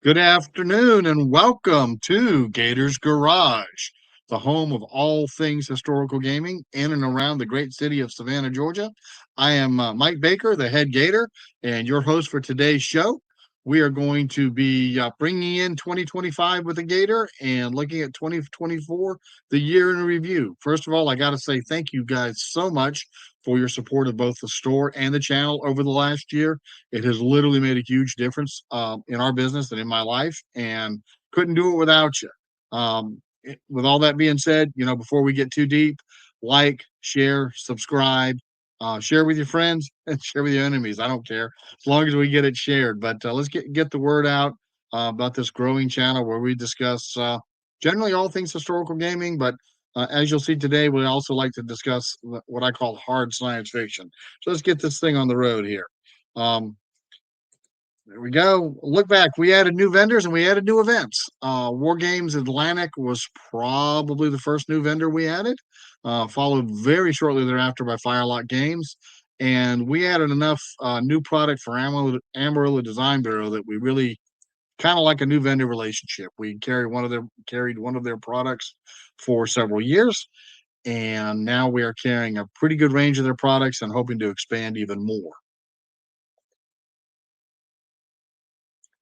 Good afternoon and welcome to Gator's Garage, the home of all things historical gaming in and around the great city of Savannah, Georgia. I am Mike Baker, the head Gator, and your host for today's show. We are going to be bringing in 2025 with the Gator and looking at 2024, the year in review. First of all, I got to say thank you guys so much for your support of both the store and the channel over the last year. It has literally made a huge difference in our business and in my life, and couldn't do it without you. With all that being said, before we get too deep, like, share, subscribe, share with your friends, and share with your enemies. I don't care as long as we get it shared. But let's get the word out about this growing channel where we discuss generally all things historical gaming, but as you'll see today, we also like to discuss what I call hard science fiction. So let's get this thing on the road here. Um, there we go. Look back. We added new vendors and we added new events. Wargames Atlantic was probably the first new vendor we added, followed very shortly thereafter by Firelock Games. And we added enough new product for Amarillo Design Bureau that we really kind of like a new vendor relationship. We carried one of their products for several years, and now we are carrying a pretty good range of their products and hoping to expand even more.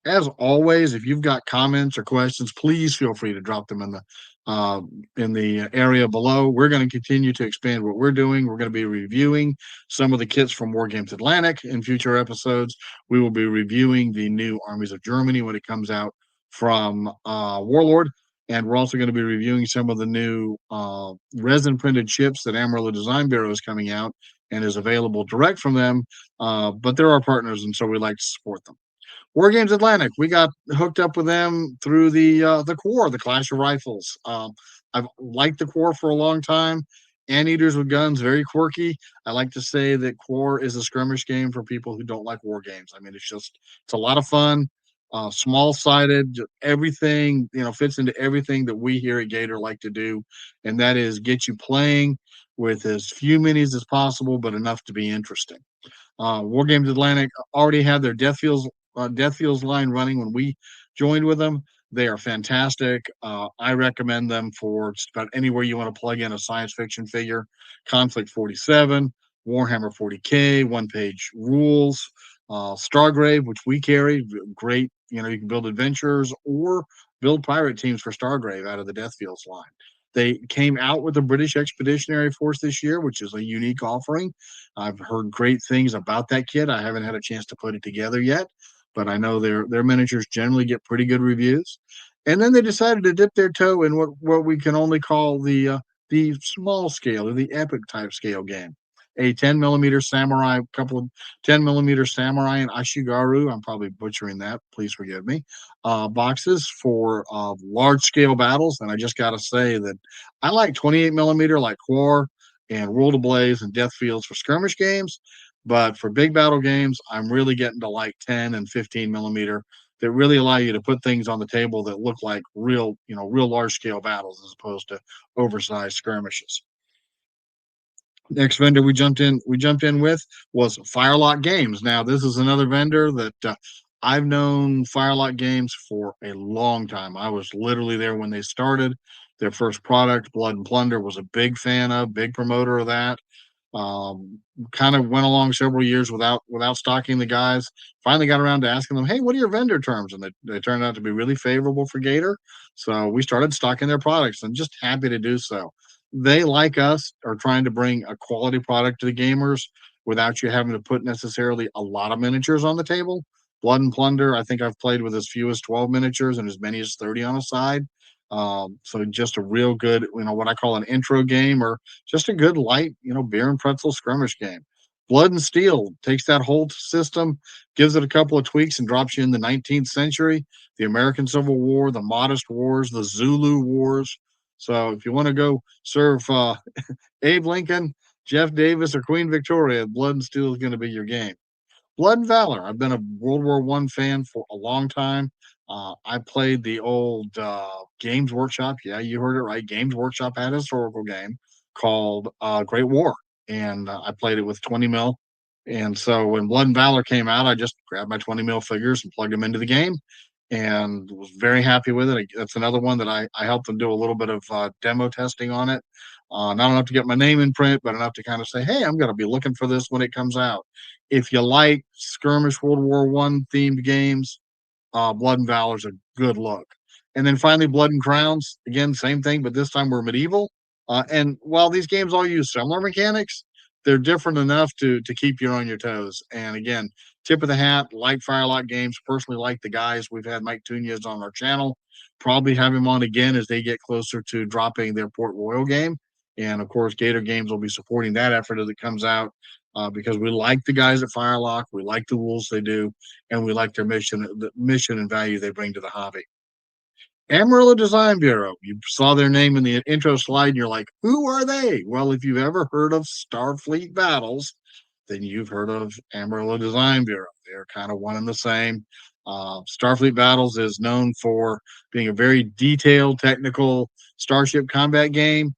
As always, if you've got comments or questions, please feel free to drop them in the area below. We're going to continue to expand what we're doing. We're going to be reviewing some of the kits from Wargames Atlantic in future episodes. We will be reviewing the new Armies of Germany when it comes out from Warlord. And we're also going to be reviewing some of the new resin printed chips that Amarillo Design Bureau is coming out and is available direct from them. But they're our partners, and so we like to support them. Wargames Atlantic, we got hooked up with them through the Core, the Clash of Rifles. I've liked the Core for a long time. Anteaters with guns, very quirky. I like to say that Core is a skirmish game for people who don't like war games. I mean, it's a lot of fun. Small sided, everything fits into everything that we here at Gator like to do, and that is get you playing with as few minis as possible, but enough to be interesting. Wargames Atlantic already had their Death Feels line running when we joined with them. They are fantastic. I recommend them for just about anywhere you want to plug in a science fiction figure. Conflict 47, Warhammer 40K, one page rules, Stargrave, which we carry. Great. You can build adventures or build pirate teams for Stargrave out of the Death Feels line. They came out with the British Expeditionary Force this year, which is a unique offering. I've heard great things about that kit. I haven't had a chance to put it together yet, but I know their miniatures generally get pretty good reviews. And then they decided to dip their toe in what we can only call the small scale or the epic type scale game. A 10 millimeter samurai, couple of 10 millimeter samurai and Ashigaru. I'm probably butchering that. Please forgive me. Boxes for large scale battles. And I just got to say that I like 28 millimeter, like Quar and World of Blaze and Death Fields for skirmish games. But for big battle games, I'm really getting to like 10 and 15 millimeter that really allow you to put things on the table that look like real large scale battles as opposed to oversized skirmishes. Next vendor we jumped in with was Firelock Games. Now, this is another vendor that I've known Firelock Games for a long time. I was literally there when they started. Their first product, Blood and Plunder, was a big fan of, big promoter of that. Kind of went along several years without stocking the guys. Finally got around to asking them, "Hey, what are your vendor terms?" And they turned out to be really favorable for Gator. So we started stocking their products, and just happy to do so. They, like us, are trying to bring a quality product to the gamers without you having to put necessarily a lot of miniatures on the table. Blood and Plunder, I think I've played with as few as 12 miniatures and as many as 30 on a side. So just a real good, what I call an intro game, or just a good light, beer and pretzel skirmish game. Blood and Steel takes that whole system, gives it a couple of tweaks, and drops you in the 19th century, the American Civil War, the Modest Wars, the Zulu Wars. So if you want to go serve Abe Lincoln, Jeff Davis, or Queen Victoria, Blood and Steel is going to be your game. Blood and Valor. I've been a World War One fan for a long time. I played the old Games Workshop. Yeah, you heard it right. Games Workshop had a historical game called Great War, and I played it with 20 mil. And so when Blood and Valor came out, I just grabbed my 20 mil figures and plugged them into the game. and was very happy with it. That's another one that I helped them do a little bit of demo testing on it. Not enough to get my name in print, but enough to kind of say, hey, I'm going to be looking for this when it comes out. If you like skirmish World War One themed games, Blood and Valor's a good look. And then finally, Blood and Crowns. Again, same thing, but this time we're medieval. And while these games all use similar mechanics, they're different enough to keep you on your toes. And again, tip of the hat, like Firelock Games. Personally, like the guys. We've had Mike Tunez on our channel. Probably have him on again as they get closer to dropping their Port Royal game. And of course, Gator Games will be supporting that effort as it comes out because we like the guys at Firelock. We like the rules they do, and we like their mission, the mission and value they bring to the hobby. Amarillo Design Bureau. You saw their name in the intro slide, and you're like, who are they? Well, if you've ever heard of Starfleet Battles, then you've heard of Amarillo Design Bureau. They're kind of one and the same. Starfleet Battles is known for being a very detailed, technical starship combat game.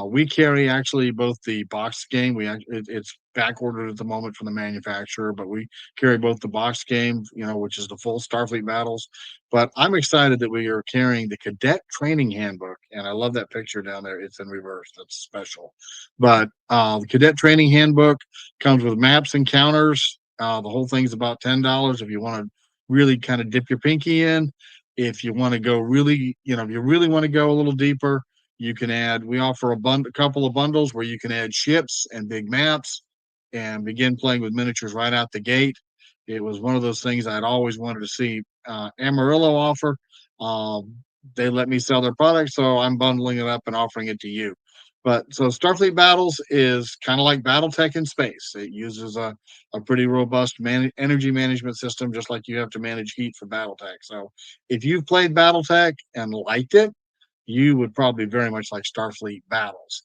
We carry actually both the box game. It's back ordered at the moment from the manufacturer, but we carry both the box game, which is the full Starfleet Battles. But I'm excited that we are carrying the Cadet Training Handbook, and I love that picture down there. It's in reverse. That's special. But the Cadet Training Handbook comes with maps and counters. The whole thing's about $10 if you want to really kind of dip your pinky in. If you want to go really, if you really want to go a little deeper, you can add. We offer a couple of bundles where you can add ships and big maps, and begin playing with miniatures right out the gate. It was one of those things I'd always wanted to see Amarillo offer. Um, they let me sell their product, so I'm bundling it up and offering it to you. But so Starfleet Battles is kind of like BattleTech in space. It uses a pretty robust energy management system, just like you have to manage heat for BattleTech. So if you've played BattleTech and liked it, you would probably very much like Starfleet Battles.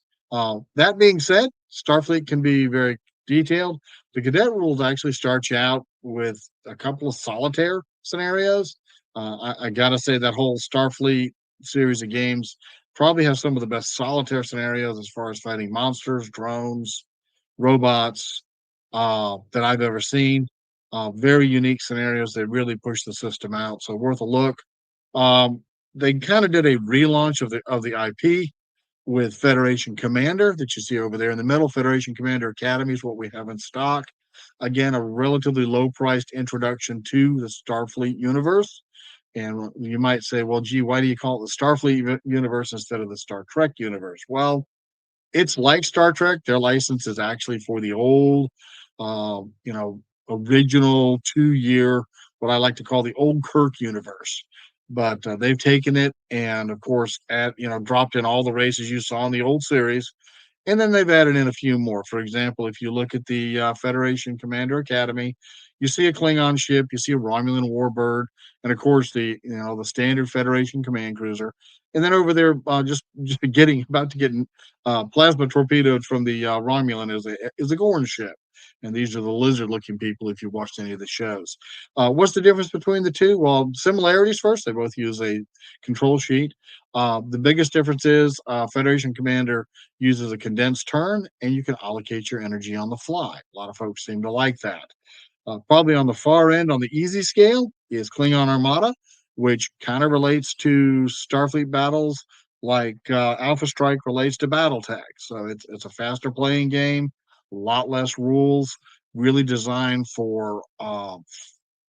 That being said, Starfleet can be very detailed. The cadet rules actually start you out with a couple of solitaire scenarios. I gotta say that whole Starfleet series of games probably have some of the best solitaire scenarios as far as fighting monsters, drones, robots that I've ever seen. Very unique scenarios. They really push the system out, so worth a look. Um, they kind of did a relaunch of the IP with Federation Commander that you see over there in the middle. Federation Commander Academy is what we have in stock. Again, a relatively low priced introduction to the Starfleet universe. And you might say, well, gee, why do you call it the Starfleet universe instead of the Star Trek universe? Well, it's like Star Trek. Their license is actually for the old, uh, you know, original 2 year, what I like to call the old Kirk universe. But they've taken it and, of course, dropped in all the races you saw in the old series, and then they've added in a few more. For example, if you look at the Federation Commander Academy, you see a Klingon ship, you see a Romulan warbird, and of course the standard Federation command cruiser. And then over there, just getting about to get plasma torpedoed from the Romulan is a Gorn ship. And these are the lizard-looking people. If you watched any of the shows, what's the difference between the two? Well, similarities first. They both use a control sheet. The biggest difference is Federation Commander uses a condensed turn, and you can allocate your energy on the fly. A lot of folks seem to like that. Probably on the far end, on the easy scale, is Klingon Armada, which kind of relates to Starfleet battles, like Alpha Strike relates to BattleTech. So it's a faster playing game, a lot less rules, really designed for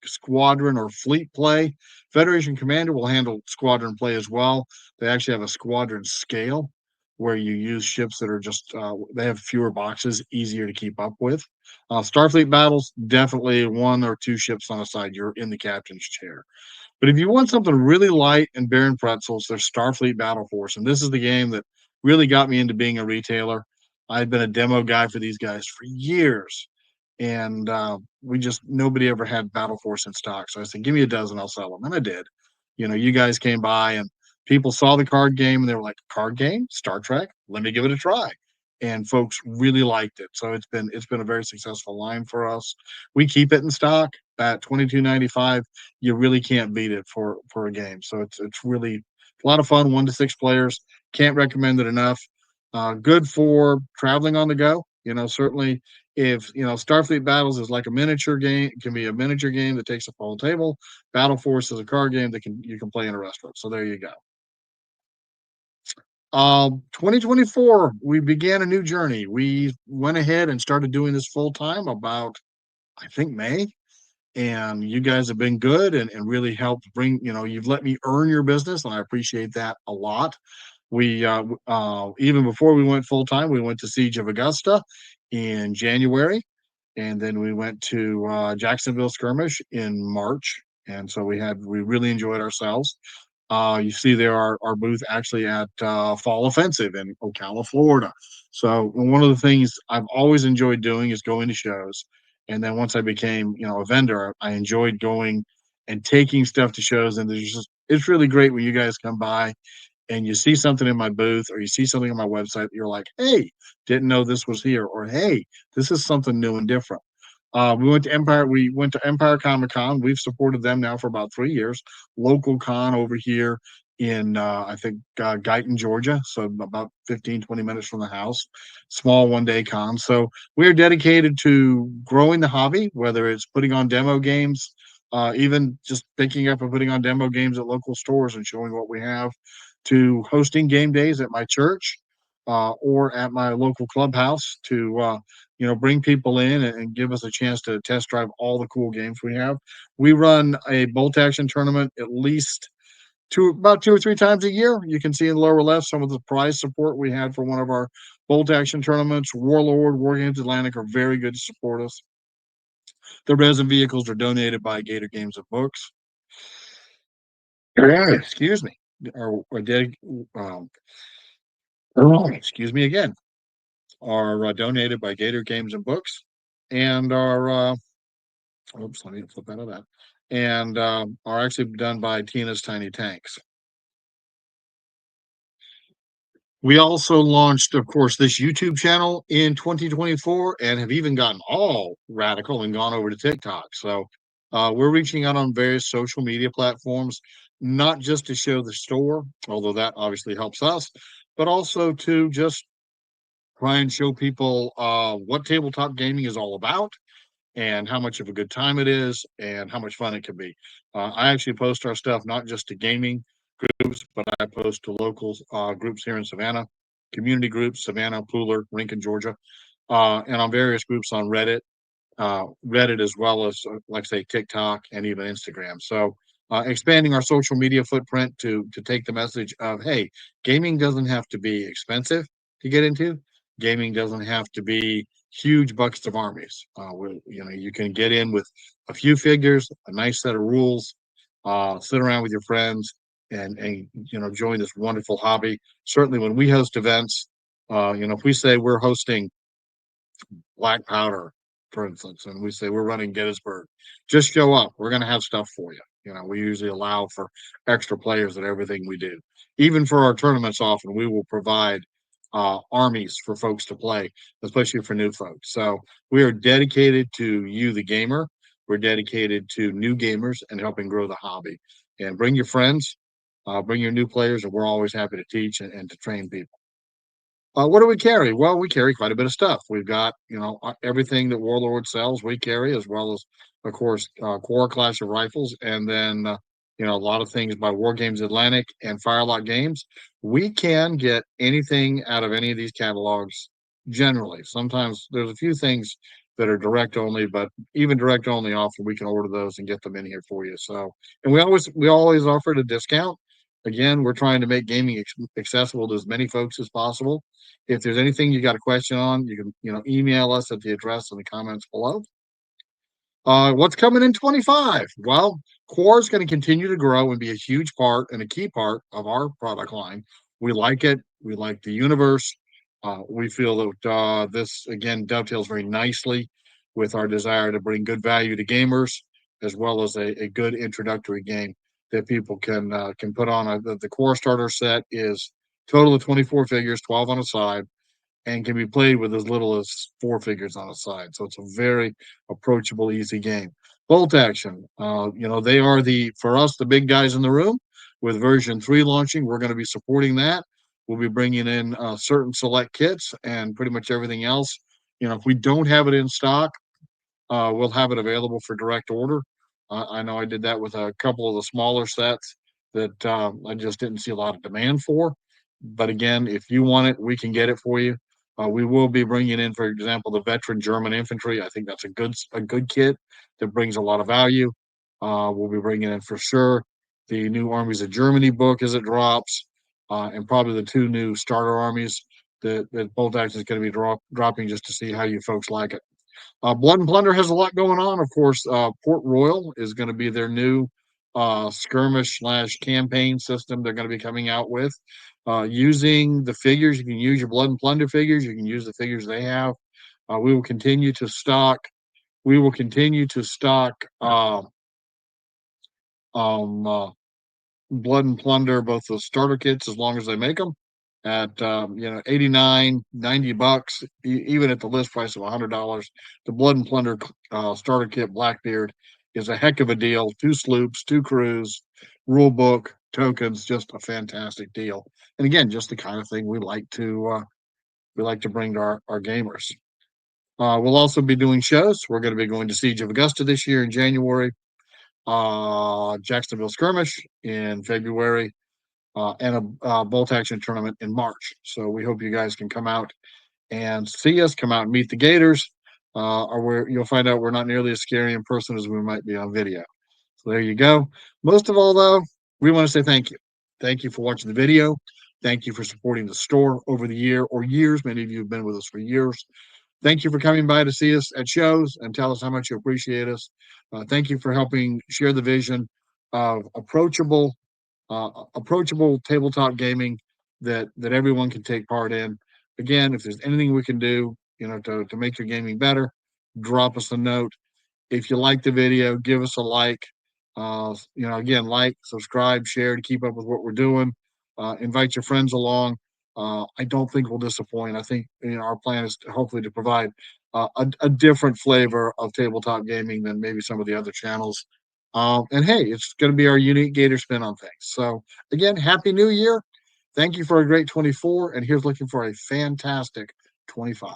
squadron or fleet play. Federation Commander will handle squadron play as well. They actually have a squadron scale where you use ships that are just they have fewer boxes, easier to keep up with. Starfleet battles, definitely one or two ships on a side. You're in the captain's chair. But if you want something really light and barren pretzels, there's Starfleet Battle Force, and this is the game that really got me into being a retailer. I've been a demo guy for these guys for years, and we just nobody ever had Battle Force in stock. So I said, "Give me a dozen, I'll sell them," and I did. You guys came by and people saw the card game and they were like, "Card game, Star Trek? Let me give it a try." And folks really liked it. So it's been a very successful line for us. We keep it in stock at $22.95. You really can't beat it for a game. So it's really a lot of fun. 1 to 6 players. Can't recommend it enough. Good for traveling on the go. Certainly if Starfleet Battles is like a miniature game, it can be a miniature game that takes up a whole table. Battle Force is a card game that you can play in a restaurant. So there you go. 2024, we began a new journey. We went ahead and started doing this full time about, I think, May. And you guys have been good and really helped bring, you've let me earn your business, and I appreciate that a lot. We even before we went full time, we went to Siege of Augusta in January, and then we went to Jacksonville Skirmish in March, and so we really enjoyed ourselves. You see there our booth actually at Fall Offensive in Ocala, Florida. So one of the things I've always enjoyed doing is going to shows, and then once I became a vendor, I enjoyed going and taking stuff to shows. And it's really great when you guys come by and you see something in my booth or you see something on my website, you're like, hey, didn't know this was here, or hey, this is something new and different. We went to Empire. We went to Empire Comic Con. We've supported them now for about 3 years. Local con over here in I think Guyton, Georgia, so about 15-20 minutes from the house. Small one-day con. So we're dedicated to growing the hobby, whether it's putting on demo games, even just picking up and putting on demo games at local stores and showing what we have, to hosting game days at my church or at my local clubhouse to bring people in and give us a chance to test drive all the cool games we have. We run a bolt action tournament at least about 2 or 3 times a year. You can see in the lower left some of the prize support we had for one of our bolt action tournaments. Warlord Wargames Atlantic are very good to support us. The resin vehicles are donated by Gator Games and Books. Excuse me. Or excuse me again. Are donated by Gator Games and Books, and are oops, let me flip out of that, and are actually done by Tina's Tiny Tanks. We also launched, of course, this YouTube channel in 2024 and have even gotten all radical and gone over to TikTok. So we're reaching out on various social media platforms, not just to show the store, although that obviously helps us, but also to just try and show people what tabletop gaming is all about and how much of a good time it is and how much fun it can be. I actually post our stuff not just to gaming groups, but I post to local groups here in Savannah, community groups, Savannah, Pooler, Lincoln, Georgia, and on various groups on Reddit as well as, like I say, TikTok and even Instagram. So expanding our social media footprint to take the message of, hey, gaming doesn't have to be expensive to get into. Gaming doesn't have to be huge buckets of armies. You can get in with a few figures, a nice set of rules, sit around with your friends, and join this wonderful hobby. Certainly, when we host events, if we say we're hosting Black Powder, for instance, and we say we're running Gettysburg, just show up. We're going to have stuff for you. We usually allow for extra players at everything we do. Even for our tournaments, often we will provide armies for folks to play, especially for new folks. So we are dedicated to you, the gamer. We're dedicated to new gamers and helping grow the hobby. And bring your friends, bring your new players, and we're always happy to teach and to train people. What do we carry? Well, we carry quite a bit of stuff. We've got, everything that Warlord sells, we carry, as well as, of course, Core Class of rifles, and then, a lot of things by Wargames Atlantic and Firelock Games. We can get anything out of any of these catalogs generally. Sometimes there's a few things that are direct only, but even direct only, often we can order those and get them in here for you. So, and we always offer a discount. Again, we're trying to make gaming accessible to as many folks as possible. If there's anything you got a question on, you can email us at the address in the comments below. What's coming in 25? Well, Core is going to continue to grow and be a huge part and a key part of our product line. We like it. We like the universe. We feel that this, again, dovetails very nicely with our desire to bring good value to gamers, as well as a good introductory game that people can put on. The Core starter set is total of 24 figures, 12 on a side, and can be played with as little as 4 figures on a side. So it's a very approachable, easy game. Bolt action, they are for us, the big guys in the room. With version 3 launching, we're going to be supporting that. We'll be bringing in certain select kits and pretty much everything else if we don't have it in stock, we'll have it available for direct order. I know I did that with a couple of the smaller sets that I just didn't see a lot of demand for. But again, if you want it, we can get it for you. We will be bringing in, for example, the veteran German infantry. I think that's a good kit that brings a lot of value. We'll be bringing in for sure the new Armies of Germany book as it drops, and probably the two new starter armies that Bolt Action is going to be dropping just to see how you folks like it. Blood and Plunder has a lot going on. Of course, Port Royal is going to be their new skirmish slash campaign system they're going to be coming out with. Using the figures, you can use your Blood and Plunder figures. You can use the figures they have. We will continue to stock. We will continue to stock um, uh, Blood and Plunder, both the starter kits as long as they make them at 89, $90, even at the list price of $100. The Blood and Plunder starter kit Blackbeard is a heck of a deal. 2 sloops, 2 crews, rule book, tokens, just a fantastic deal. And again, just the kind of thing we like to bring to our gamers. We'll also be doing shows. We're going to be going to Siege of Augusta this year in January, Jacksonville Skirmish in February, and a bolt action tournament in March. So we hope you guys can come out and see us, come out and meet the Gators, or where you'll find out we're not nearly as scary in person as we might be on video. So there you go. Most of all, though, we want to say thank you. Thank you for watching the video. Thank you for supporting the store over the year or years. Many of you have been with us for years. Thank you for coming by to see us at shows and tell us how much you appreciate us. Thank you for helping share the vision of approachable tabletop gaming that everyone can take part in. Again, if there's anything we can do, to make your gaming better, drop us a note. If you like the video, give us a like. Again, like, subscribe, share to keep up with what we're doing. Invite your friends along. I don't think we'll disappoint. I think our plan is hopefully to provide a different flavor of tabletop gaming than maybe some of the other channels. And hey, it's going to be our unique Gator spin on things. So again, Happy New Year. Thank you for a great 24. And here's looking for a fantastic 25.